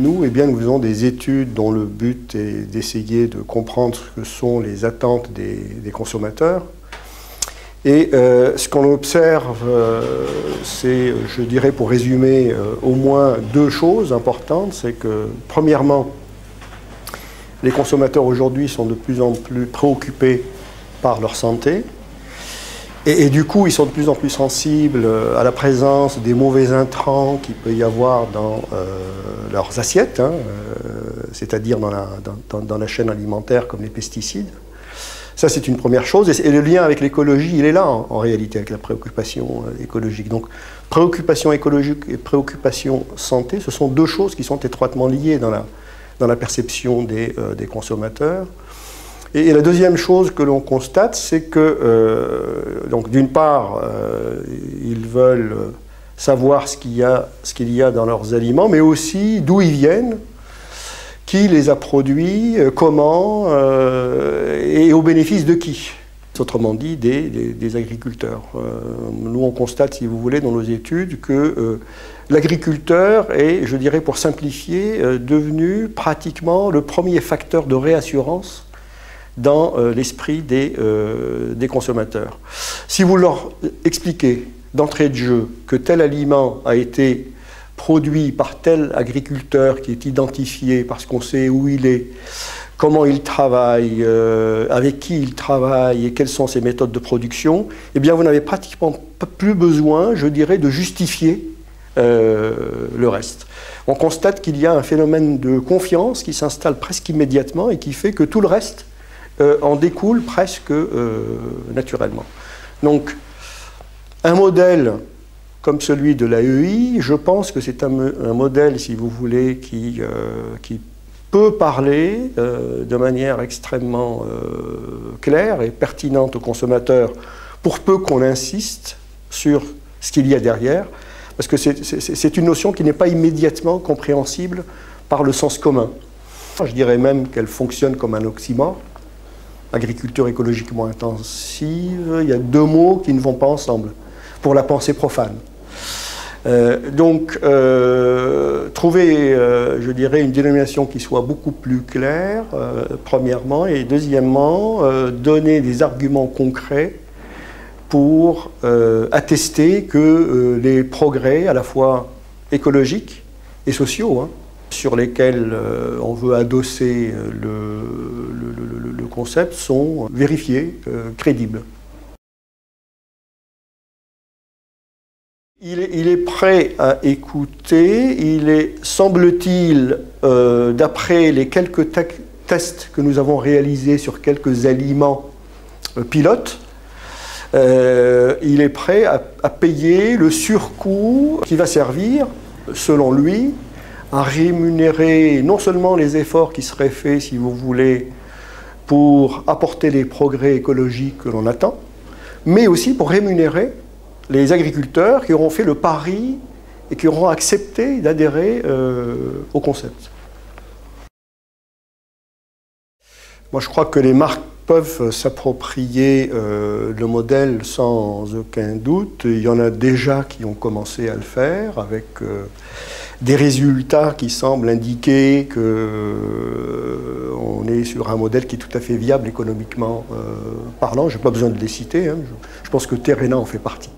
nous, eh bien, nous faisons des études dont le but est d'essayer de comprendre ce que sont les attentes des consommateurs. Et ce qu'on observe, c'est, je dirais pour résumer, au moins deux choses importantes. C'est que, premièrement, les consommateurs aujourd'hui sont de plus en plus préoccupés par leur santé. Et du coup, ils sont de plus en plus sensibles à la présence des mauvais intrants qu'il peut y avoir dans leurs assiettes, hein, c'est-à-dire dans la chaîne alimentaire comme les pesticides. Ça, c'est une première chose. Et le lien avec l'écologie, il est là, en réalité, avec la préoccupation écologique. Donc, préoccupation écologique et préoccupation santé, ce sont deux choses qui sont étroitement liées dans la perception des consommateurs. Et la deuxième chose que l'on constate, c'est que, donc d'une part, ils veulent savoir ce qu'il y a dans leurs aliments, mais aussi d'où ils viennent, qui les a produits, comment et au bénéfice de qui. Autrement dit, des agriculteurs. Nous, on constate, si vous voulez, dans nos études, que l'agriculteur est, je dirais pour simplifier, devenu pratiquement le premier facteur de réassurance dans l'esprit des consommateurs. Si vous leur expliquez d'entrée de jeu que tel aliment a été produit par tel agriculteur qui est identifié parce qu'on sait où il est, comment il travaille, avec qui il travaille et quelles sont ses méthodes de production, eh bien vous n'avez pratiquement plus besoin, je dirais, de justifier le reste. On constate qu'il y a un phénomène de confiance qui s'installe presque immédiatement et qui fait que tout le reste en découle presque naturellement. Donc, un modèle comme celui de l'AEI, je pense que c'est un modèle, si vous voulez, qui peut parler de manière extrêmement claire et pertinente aux consommateurs, pour peu qu'on insiste sur ce qu'il y a derrière, parce que c'est une notion qui n'est pas immédiatement compréhensible par le sens commun. Je dirais même qu'elle fonctionne comme un oxymore. Agriculture écologiquement intensive, il y a deux mots qui ne vont pas ensemble, pour la pensée profane. Donc, trouver, je dirais, une dénomination qui soit beaucoup plus claire, premièrement, et deuxièmement, donner des arguments concrets pour attester que les progrès, à la fois écologiques et sociaux, hein, sur lesquels on veut adosser le concept, sont vérifiés, crédibles. Il est prêt à écouter, il est, semble-t-il, d'après les quelques tests que nous avons réalisés sur quelques aliments pilotes, il est prêt à payer le surcoût qui va servir, selon lui, à rémunérer non seulement les efforts qui seraient faits, si vous voulez, pour apporter les progrès écologiques que l'on attend, mais aussi pour rémunérer les agriculteurs qui auront fait le pari et qui auront accepté d'adhérer au concept. Moi, je crois que les marques peuvent s'approprier le modèle sans aucun doute. Il y en a déjà qui ont commencé à le faire avec des résultats qui semblent indiquer qu'on est sur un modèle qui est tout à fait viable économiquement parlant. Je n'ai pas besoin de les citer, hein. Je pense que Terrena en fait partie.